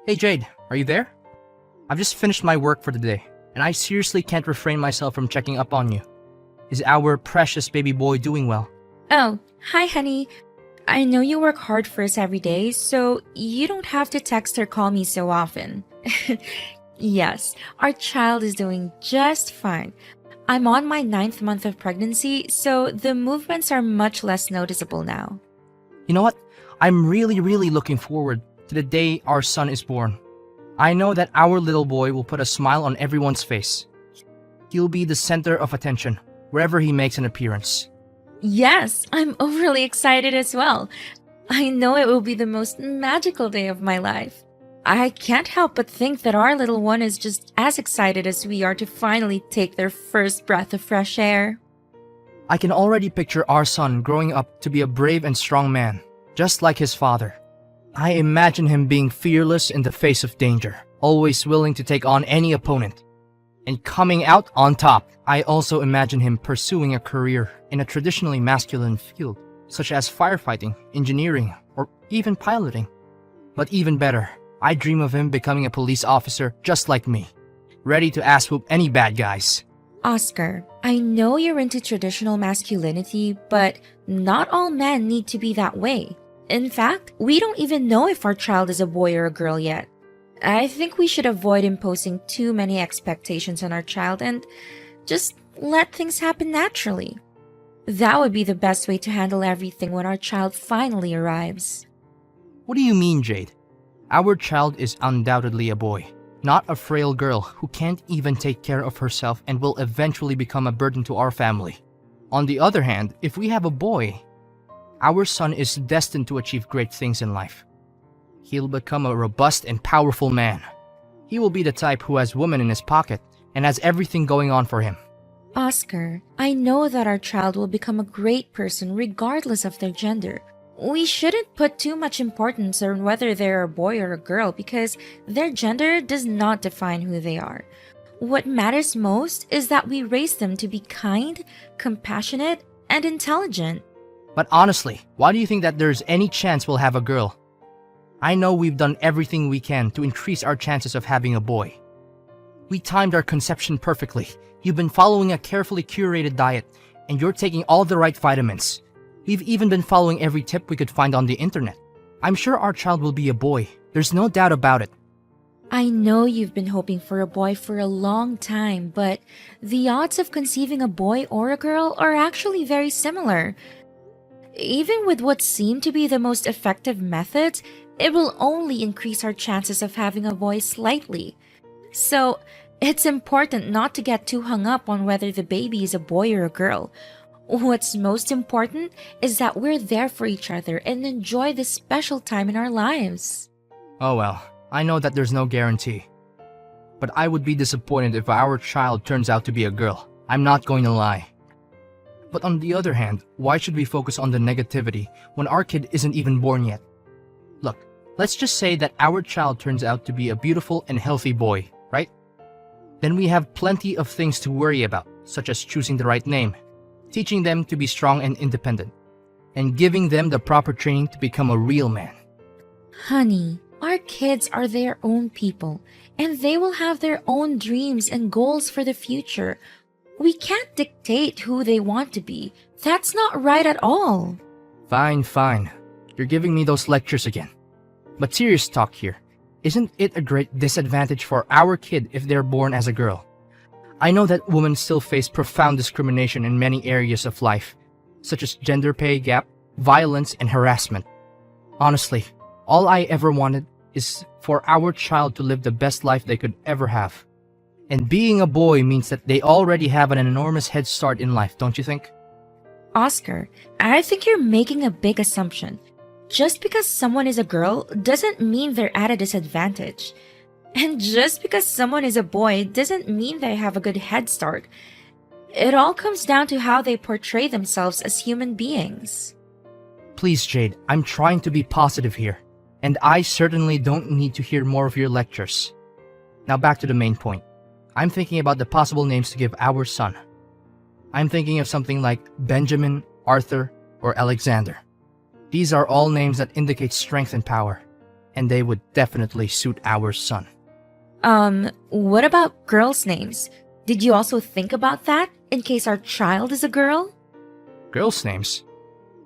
Hey Jade, are you there? I've just finished my work for the day, and I seriously can't refrain myself from checking up on you. Is our precious baby boy doing well? Oh, hi, honey. I know you work hard for us every day, so you don't have to text or call me so often. Yes, our child is doing just fine. I'm on my ninth month of pregnancy, so the movements are much less noticeable now. You know what? I'm really looking forward to the day our son is born. I know that our little boy will put a smile on everyone's face. He'll be the center of attention wherever he makes an appearance. Yes, I'm overly excited as well. I know it will be the most magical day of my life. I can't help but think that our little one is just as excited as we are to finally take their first breath of fresh air. I can already picture our son growing up to be a brave and strong man, just like his father. I imagine him being fearless in the face of danger, always willing to take on any opponent, and coming out on top. I also imagine him pursuing a career in a traditionally masculine field, such as firefighting, engineering, or even piloting. But even better, I dream of him becoming a police officer just like me, ready to ass-whoop any bad guys. Oscar, I know you're into traditional masculinity, but not all men need to be that way. In fact, we don't even know if our child is a boy or a girl yet. I think we should avoid imposing too many expectations on our child and just let things happen naturally. That would be the best way to handle everything when our child finally arrives. What do you mean, Jade? Our child is undoubtedly a boy, not a frail girl who can't even take care of herself and will eventually become a burden to our family. On the other hand, if we have a boy, our son is destined to achieve great things in life. He'll become a robust and powerful man. He will be the type who has women in his pocket and has everything going on for him. Oscar, I know that our child will become a great person regardless of their gender. We shouldn't put too much importance on whether they're a boy or a girl because their gender does not define who they are. What matters most is that we raise them to be kind, compassionate, and intelligent. But honestly, why do you think that there's any chance we'll have a girl? I know we've done everything we can to increase our chances of having a boy. We timed our conception perfectly. You've been following a carefully curated diet, and you're taking all the right vitamins. We've even been following every tip we could find on the internet. I'm sure our child will be a boy. There's no doubt about it. I know you've been hoping for a boy for a long time, but the odds of conceiving a boy or a girl are actually very similar. Even with what seem to be the most effective methods, it will only increase our chances of having a boy slightly. So, it's important not to get too hung up on whether the baby is a boy or a girl. What's most important is that we're there for each other and enjoy this special time in our lives. Oh well, I know that there's no guarantee. But I would be disappointed if our child turns out to be a girl. I'm not going to lie. But on the other hand, why should we focus on the negativity when our kid isn't even born yet? Look, let's just say that our child turns out to be a beautiful and healthy boy, right? Then we have plenty of things to worry about, such as choosing the right name, teaching them to be strong and independent, and giving them the proper training to become a real man. Honey, our kids are their own people, and they will have their own dreams and goals for the future. We can't dictate who they want to be. That's not right at all. Fine. You're giving me those lectures again. But serious talk here. Isn't it a great disadvantage for our kid if they're born as a girl? I know that women still face profound discrimination in many areas of life, such as gender pay gap, violence, and harassment. Honestly, all I ever wanted is for our child to live the best life they could ever have. And being a boy means that they already have an enormous head start in life, don't you think? Oscar, I think you're making a big assumption. Just because someone is a girl doesn't mean they're at a disadvantage. And just because someone is a boy doesn't mean they have a good head start. It all comes down to how they portray themselves as human beings. Please, Jade, I'm trying to be positive here, and I certainly don't need to hear more of your lectures. Now back to the main point. I'm thinking about the possible names to give our son. I'm thinking of something like Benjamin, Arthur, or Alexander. These are all names that indicate strength and power. and they would definitely suit our son. What about girls' names? Did you also think about that in case our child is a girl? Girls' names?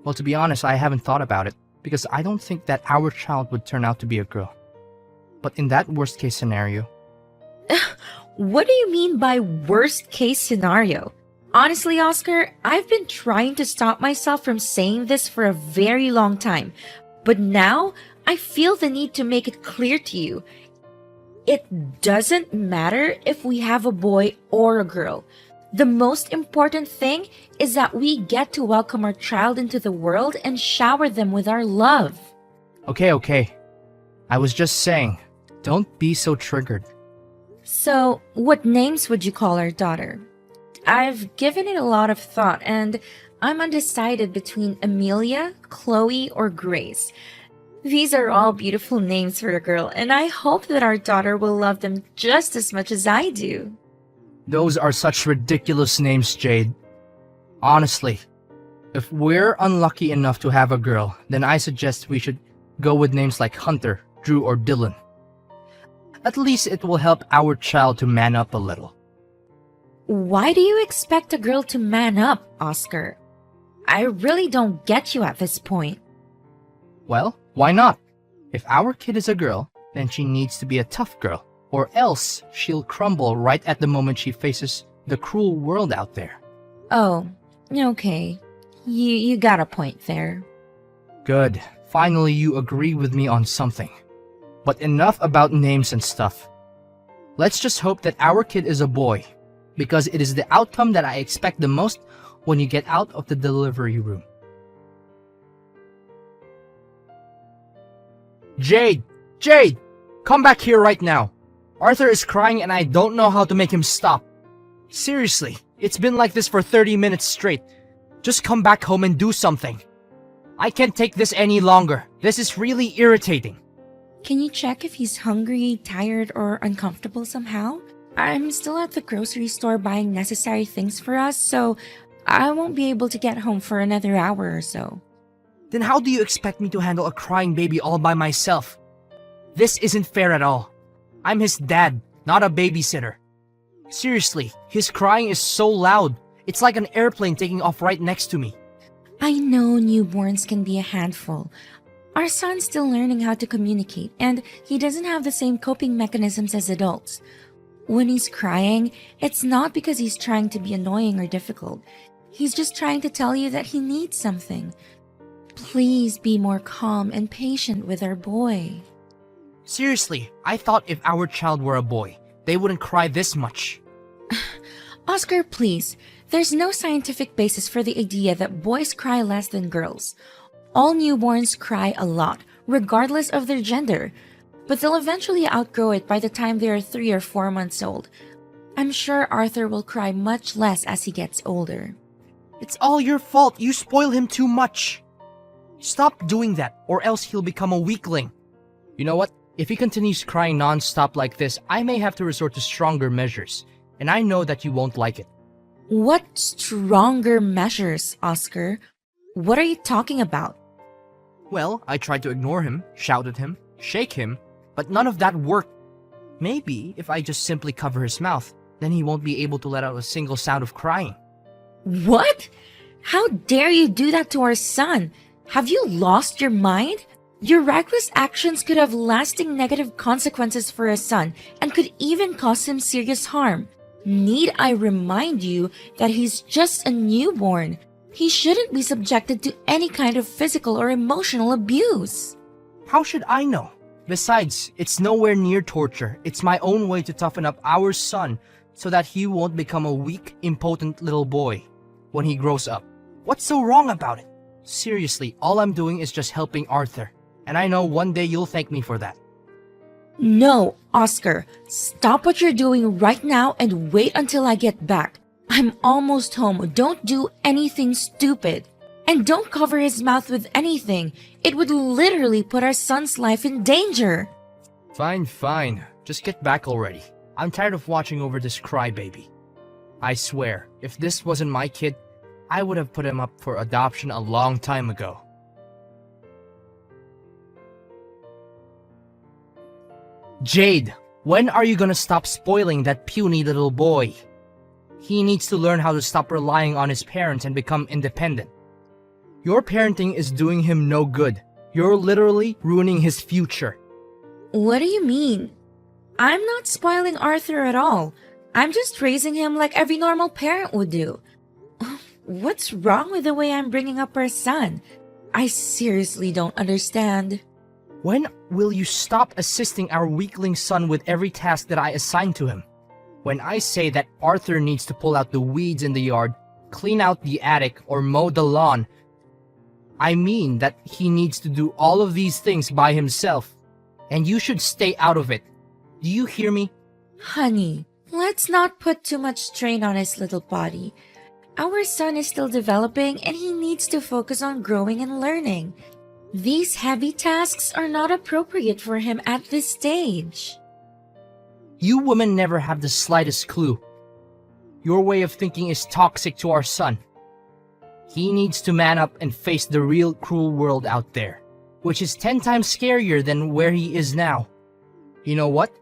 Well, to be honest, I haven't thought about it because I don't think that our child would turn out to be a girl. But in that worst case scenario, What do you mean by worst case scenario? Honestly, Oscar, I've been trying to stop myself from saying this for a very long time, but now I feel the need to make it clear to you. It doesn't matter if we have a boy or a girl. The most important thing is that we get to welcome our child into the world and shower them with our love. okay. I was just saying, don't be so triggered. So, what names would you call our daughter? I've given it a lot of thought and I'm undecided between Amelia, Chloe, or Grace. These are all beautiful names for a girl, and I hope that our daughter will love them just as much as I do. Those are such ridiculous names, Jade. Honestly, if we're unlucky enough to have a girl, then I suggest we should go with names like Hunter, Drew, or Dylan. At least it will help our child to man up a little. Why do you expect a girl to man up, Oscar? I really don't get you at this point. Well, why not? If our kid is a girl, then she needs to be a tough girl, or else she'll crumble right at the moment she faces the cruel world out there. Oh, okay. You got a point there. Good. Finally, you agree with me on something. But enough about names and stuff. Let's just hope that our kid is a boy, because it is the outcome that I expect the most when you get out of the delivery room. Jade! Jade! Come back here right now. Arthur is crying and I don't know how to make him stop. Seriously, it's been like this for 30 minutes straight. Just come back home and do something. I can't take this any longer. This is really irritating. Can you check if he's hungry, tired, or uncomfortable somehow? I'm still at the grocery store buying necessary things for us, so I won't be able to get home for another hour or so. Then how do you expect me to handle a crying baby all by myself? This isn't fair at all. I'm his dad, not a babysitter. Seriously, his crying is so loud. It's like an airplane taking off right next to me. I know newborns can be a handful. Our son's still learning how to communicate, and he doesn't have the same coping mechanisms as adults. When he's crying, it's not because he's trying to be annoying or difficult. He's just trying to tell you that he needs something. Please be more calm and patient with our boy. Seriously, I thought if our child were a boy, they wouldn't cry this much. Oscar, please. There's no scientific basis for the idea that boys cry less than girls. All newborns cry a lot, regardless of their gender, but they'll eventually outgrow it by the time they are 3 or 4 months old. I'm sure Arthur will cry much less as he gets older. It's all your fault. You spoil him too much. Stop doing that, or else he'll become a weakling. You know what? If he continues crying non-stop like this, I may have to resort to stronger measures, and I know that you won't like it. What stronger measures, Oscar? What are you talking about? Well, I tried to ignore him, shout at him, shake him, but none of that worked. Maybe if I just simply cover his mouth, then he won't be able to let out a single sound of crying. What? How dare you do that to our son? Have you lost your mind? Your reckless actions could have lasting negative consequences for a son and could even cause him serious harm. Need I remind you that he's just a newborn? He shouldn't be subjected to any kind of physical or emotional abuse. How should I know? Besides, it's nowhere near torture. It's my own way to toughen up our son so that he won't become a weak, impotent little boy when he grows up. What's so wrong about it? Seriously, all I'm doing is just helping Arthur. And I know one day you'll thank me for that. No, Oscar. Stop what you're doing right now and wait until I get back. I'm almost home. Don't do anything stupid. And don't cover his mouth with anything. It would literally put our son's life in danger. Fine. Just get back already. I'm tired of watching over this crybaby. I swear, if this wasn't my kid, I would have put him up for adoption a long time ago. Jade, when are you gonna stop spoiling that puny little boy? He needs to learn how to stop relying on his parents and become independent. Your parenting is doing him no good. You're literally ruining his future. What do you mean? I'm not spoiling Arthur at all. I'm just raising him like every normal parent would do. What's wrong with the way I'm bringing up our son? I seriously don't understand. When will you stop assisting our weakling son with every task that I assign to him? When I say that Arthur needs to pull out the weeds in the yard, clean out the attic, or mow the lawn, I mean that he needs to do all of these things by himself, and you should stay out of it. Do you hear me? Honey, let's not put too much strain on his little body. Our son is still developing and he needs to focus on growing and learning. These heavy tasks are not appropriate for him at this stage. You women never have the slightest clue. Your way of thinking is toxic to our son. He needs to man up and face the real cruel world out there, which is 10 times scarier than where he is now. You know what?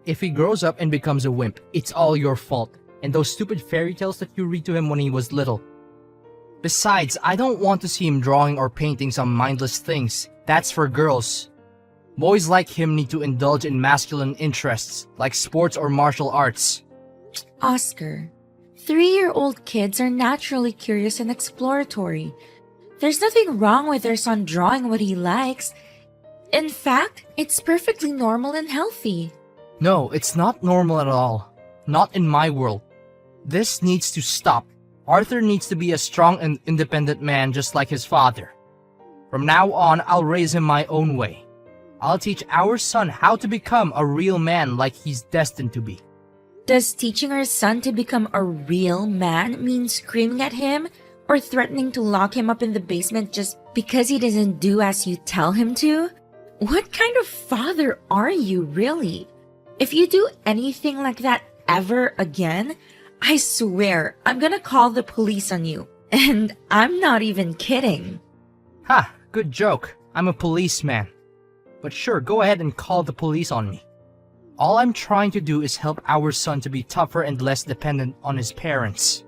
If he grows up and becomes a wimp, it's all your fault, and those stupid fairy tales that you read to him when he was little. Besides, I don't want to see him drawing or painting some mindless things. That's for girls. Boys like him need to indulge in masculine interests, like sports or martial arts. Oscar, 3-year-old kids are naturally curious and exploratory. There's nothing wrong with their son drawing what he likes. In fact, it's perfectly normal and healthy. No, it's not normal at all. Not in my world. This needs to stop. Arthur needs to be a strong and independent man just like his father. From now on, I'll raise him my own way. I'll teach our son how to become a real man like he's destined to be. Does teaching our son to become a real man mean screaming at him or threatening to lock him up in the basement just because he doesn't do as you tell him to? What kind of father are you, really? If you do anything like that ever again, I swear I'm gonna call the police on you. And I'm not even kidding. Ha, good joke. I'm a policeman. But sure, go ahead and call the police on me. All I'm trying to do is help our son to be tougher and less dependent on his parents.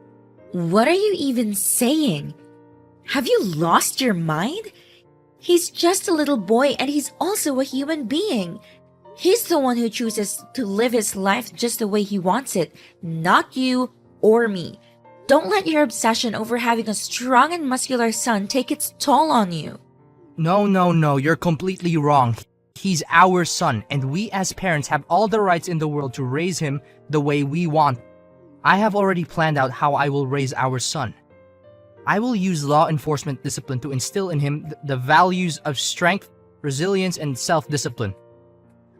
What are you even saying? Have you lost your mind? He's just a little boy and he's also a human being. He's the one who chooses to live his life just the way he wants it, not you or me. Don't let your obsession over having a strong and muscular son take its toll on you. No, you're completely wrong. He's our son, and we as parents have all the rights in the world to raise him the way we want. I have already planned out how I will raise our son. I will use law enforcement discipline to instill in him the values of strength, resilience, and self-discipline.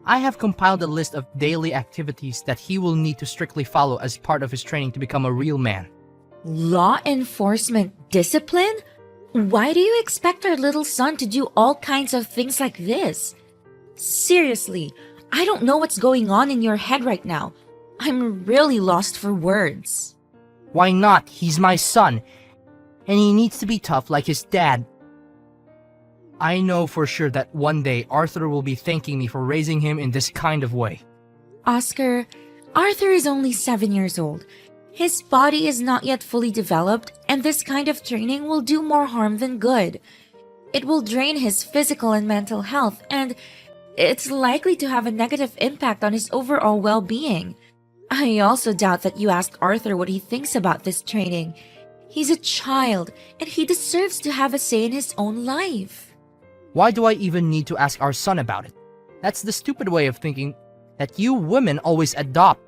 I have compiled a list of daily activities that he will need to strictly follow as part of his training to become a real man. Law enforcement discipline? Why do you expect our little son to do all kinds of things like this? Seriously, I don't know what's going on in your head right now. I'm really lost for words. Why not? He's my son, and he needs to be tough like his dad. I know for sure that one day Arthur will be thanking me for raising him in this kind of way. Oscar, Arthur is only 7 years old. His body is not yet fully developed, and this kind of training will do more harm than good. It will drain his physical and mental health, and it's likely to have a negative impact on his overall well-being. I also doubt that you asked Arthur what he thinks about this training. He's a child, and he deserves to have a say in his own life. Why do I even need to ask our son about it? That's the stupid way of thinking that you women always adopt.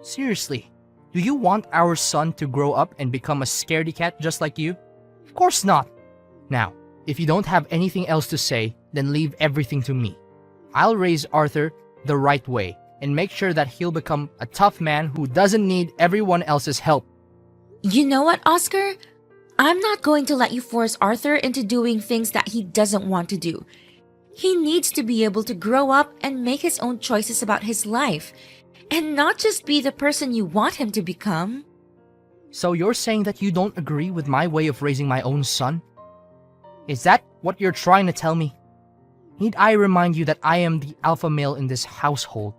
Seriously, do you want our son to grow up and become a scaredy cat just like you? Of course not. Now, if you don't have anything else to say, then leave everything to me. I'll raise Arthur the right way and make sure that he'll become a tough man who doesn't need everyone else's help. You know what, Oscar? I'm not going to let you force Arthur into doing things that he doesn't want to do. He needs to be able to grow up and make his own choices about his life, and not just be the person you want him to become. So you're saying that you don't agree with my way of raising my own son? Is that what you're trying to tell me? Need I remind you that I am the alpha male in this household?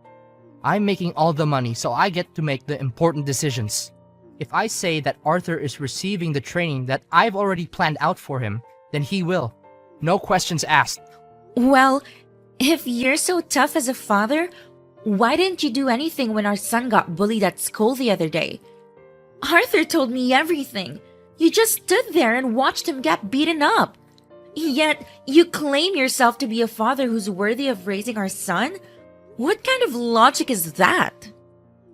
I'm making all the money, so I get to make the important decisions. If I say that Arthur is receiving the training that I've already planned out for him, then he will. No questions asked. Well, if you're so tough as a father, why didn't you do anything when our son got bullied at school the other day? Arthur told me everything. You just stood there and watched him get beaten up. Yet, you claim yourself to be a father who's worthy of raising our son? What kind of logic is that?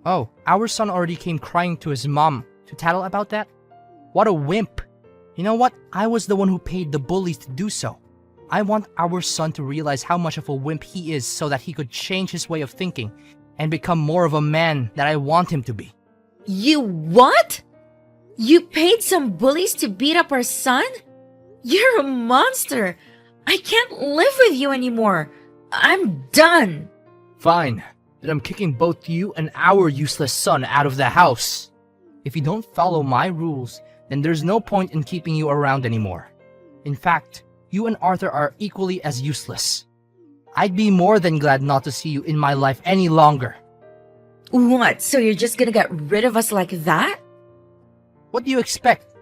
Oh, our son already came crying to his mom to tattle about that? What a wimp. You know what? I was the one who paid the bullies to do so. I want our son to realize how much of a wimp he is so that he could change his way of thinking and become more of a man that I want him to be. You what? You paid some bullies to beat up our son? You're a monster. I can't live with you anymore. I'm done. Fine. Then I'm kicking both you and our useless son out of the house. If you don't follow my rules, then there's no point in keeping you around anymore. In fact, you and Arthur are equally as useless. I'd be more than glad not to see you in my life any longer. What, so you're just gonna get rid of us like that? What do you expect?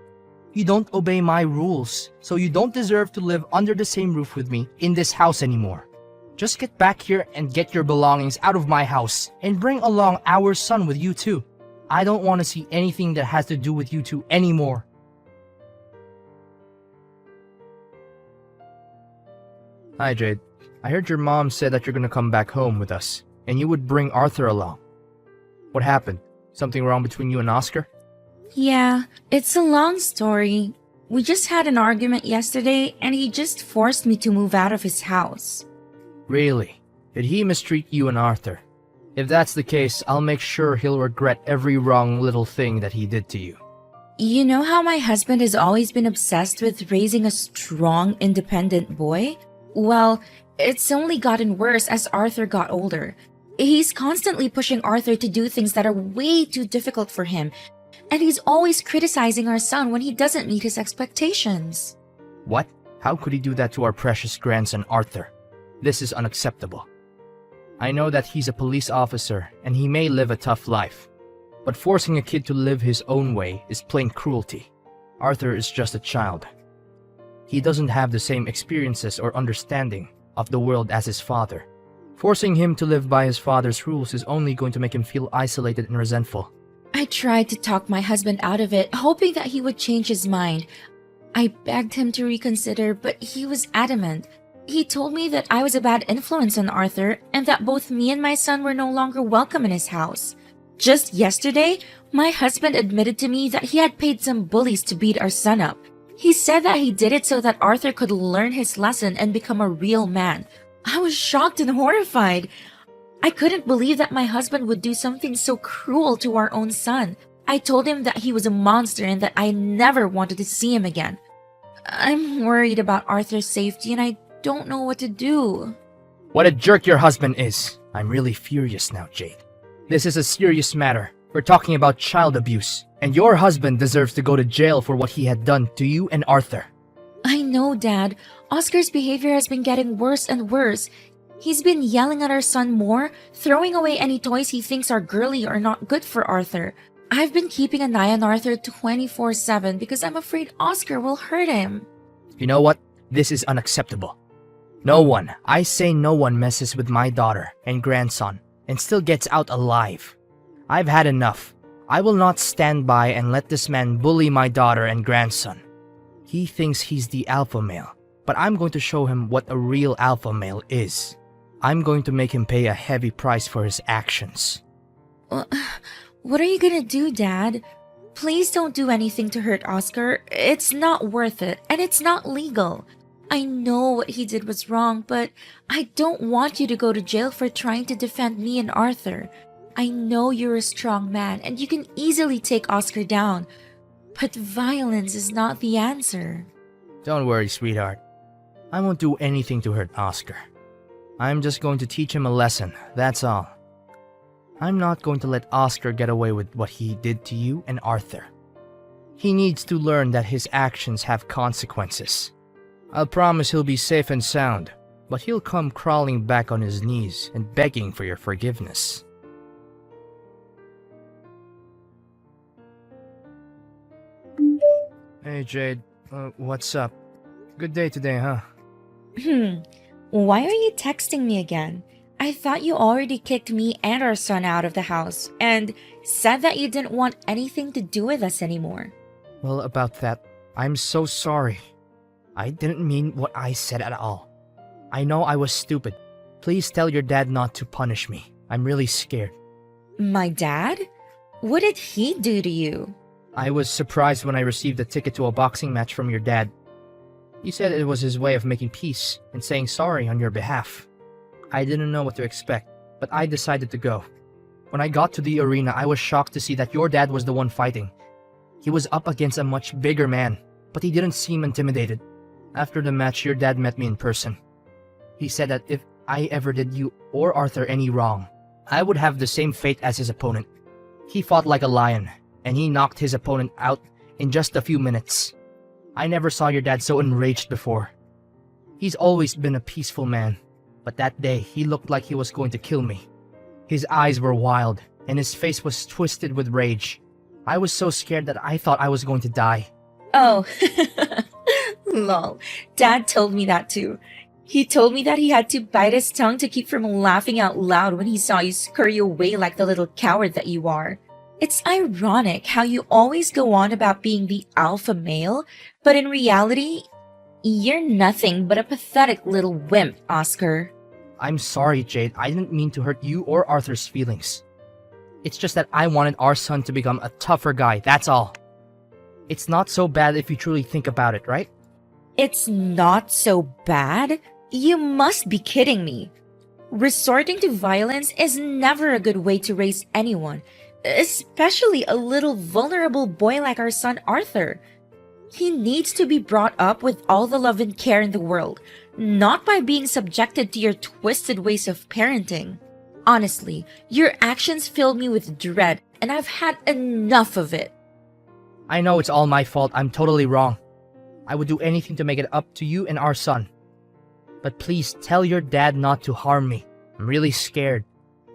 You don't obey my rules, so you don't deserve to live under the same roof with me in this house anymore. Just get back here and get your belongings out of my house and bring along our son with you too. I don't want to see anything that has to do with you two anymore. Hi, Jade. I heard your mom said that you're gonna come back home with us, and you would bring Arthur along. What happened? Something wrong between you and Oscar? Yeah, it's a long story. We just had an argument yesterday and he just forced me to move out of his house. Really? Did he mistreat you and Arthur? If that's the case, I'll make sure he'll regret every wrong little thing that he did to you. You know how my husband has always been obsessed with raising a strong, independent boy? Well, it's only gotten worse as Arthur got older. He's constantly pushing Arthur to do things that are way too difficult for him, and he's always criticizing our son when he doesn't meet his expectations. What? How could he do that to our precious grandson Arthur? This is unacceptable. I know that he's a police officer and he may live a tough life, but forcing a kid to live his own way is plain cruelty. Arthur is just a child. He doesn't have the same experiences or understanding of the world as his father. Forcing him to live by his father's rules is only going to make him feel isolated and resentful. I tried to talk my husband out of it, hoping that he would change his mind. I begged him to reconsider, but he was adamant. He told me that I was a bad influence on Arthur and that both me and my son were no longer welcome in his house. Just yesterday, my husband admitted to me that he had paid some bullies to beat our son up. He said that he did it so that Arthur could learn his lesson and become a real man. I was shocked and horrified. I couldn't believe that my husband would do something so cruel to our own son. I told him that he was a monster and that I never wanted to see him again. I'm worried about Arthur's safety and I don't know what to do. What a jerk your husband is. I'm really furious now, Jade. This is a serious matter. We're talking about child abuse, and your husband deserves to go to jail for what he had done to you and Arthur. I know, Dad. Oscar's behavior has been getting worse and worse. He's been yelling at our son more, throwing away any toys he thinks are girly or not good for Arthur. I've been keeping an eye on Arthur 24/7 because I'm afraid Oscar will hurt him. You know what? This is unacceptable. No one, I say no one, messes with my daughter and grandson and still gets out alive. I've had enough. I will not stand by and let this man bully my daughter and grandson. He thinks he's the alpha male, but I'm going to show him what a real alpha male is. I'm going to make him pay a heavy price for his actions. What are you gonna do, Dad? Please don't do anything to hurt Oscar. It's not worth it, and it's not legal. I know what he did was wrong, but I don't want you to go to jail for trying to defend me and Arthur. I know you're a strong man, and you can easily take Oscar down, but violence is not the answer. Don't worry, sweetheart. I won't do anything to hurt Oscar. I'm just going to teach him a lesson, that's all. I'm not going to let Oscar get away with what he did to you and Arthur. He needs to learn that his actions have consequences. I'll promise he'll be safe and sound. but he'll come crawling back on his knees and begging for your forgiveness. Hey Jade, what's up? Good day today, huh? Why are you texting me again? I thought you already kicked me and our son out of the house and said that you didn't want anything to do with us anymore. Well, about that, I'm so sorry. I didn't mean what I said at all. I know I was stupid. Please tell your dad not to punish me. I'm really scared. My dad? What did he do to you? I was surprised when I received a ticket to a boxing match from your dad. He said it was his way of making peace and saying sorry on your behalf. I didn't know what to expect, but I decided to go. When I got to the arena, I was shocked to see that your dad was the one fighting. He was up against a much bigger man, but he didn't seem intimidated. After the match, your dad met me in person. He said that if I ever did you or Arthur any wrong, I would have the same fate as his opponent. He fought like a lion, and he knocked his opponent out in just a few minutes. I never saw your dad so enraged before. He's always been a peaceful man, but that day he looked like he was going to kill me. His eyes were wild, and his face was twisted with rage. I was so scared that I thought I was going to die. Oh, lol. Dad told me that too. He told me that he had to bite his tongue to keep from laughing out loud when he saw you scurry away like the little coward that you are. It's ironic how you always go on about being the alpha male, but in reality, you're nothing but a pathetic little wimp, Oscar. I'm sorry, Jade. I didn't mean to hurt you or Arthur's feelings. It's just that I wanted our son to become a tougher guy, that's all. It's not so bad if you truly think about it, right? It's not so bad? You must be kidding me. Resorting to violence is never a good way to raise anyone, especially a little vulnerable boy like our son Arthur. He needs to be brought up with all the love and care in the world, not by being subjected to your twisted ways of parenting. Honestly, your actions filled me with dread, and I've had enough of it. I know it's all my fault. I'm totally wrong. I would do anything to make it up to you and our son. But please tell your dad not to harm me. I'm really scared.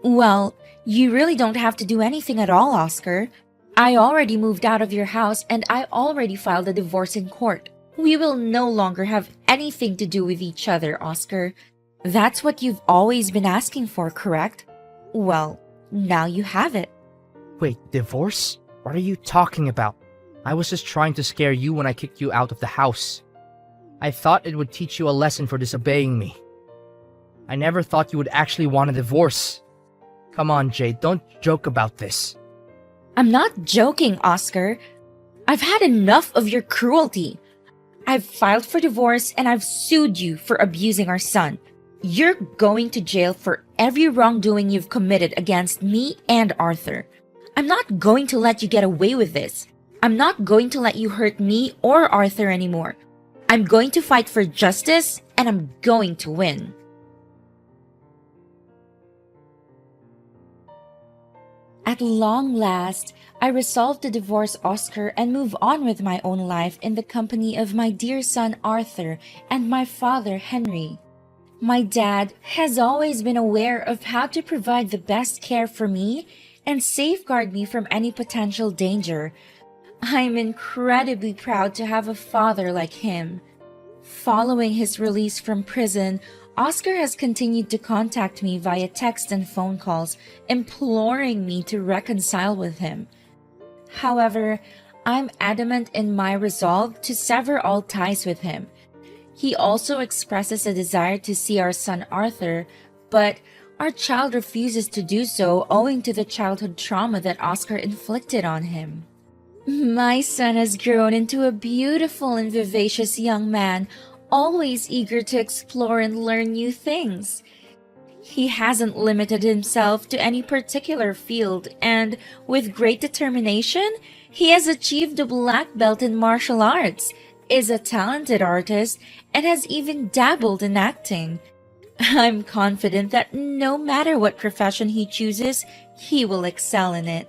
Well, you really don't have to do anything at all, Oscar. I already moved out of your house and I already filed a divorce in court. We will no longer have anything to do with each other, Oscar. That's what you've always been asking for, correct? Well, now you have it. Wait, divorce? What are you talking about? I was just trying to scare you when I kicked you out of the house. I thought it would teach you a lesson for disobeying me. I never thought you would actually want a divorce. Come on, Jade, don't joke about this. I'm not joking, Oscar. I've had enough of your cruelty. I've filed for divorce and I've sued you for abusing our son. You're going to jail for every wrongdoing you've committed against me and Arthur. I'm not going to let you get away with this. I'm not going to let you hurt me or Arthur anymore. I'm going to fight for justice and I'm going to win. At long last, I resolved to divorce Oscar and move on with my own life in the company of my dear son Arthur and my father Henry. My dad has always been aware of how to provide the best care for me and safeguard me from any potential danger. I'm incredibly proud to have a father like him. Following his release from prison, Oscar has continued to contact me via text and phone calls, imploring me to reconcile with him. However, I'm adamant in my resolve to sever all ties with him. He also expresses a desire to see our son Arthur, but our child refuses to do so owing to the childhood trauma that Oscar inflicted on him. My son has grown into a beautiful and vivacious young man, always eager to explore and learn new things. He hasn't limited himself to any particular field, and with great determination, he has achieved a black belt in martial arts, is a talented artist, and has even dabbled in acting. I'm confident that no matter what profession he chooses, he will excel in it.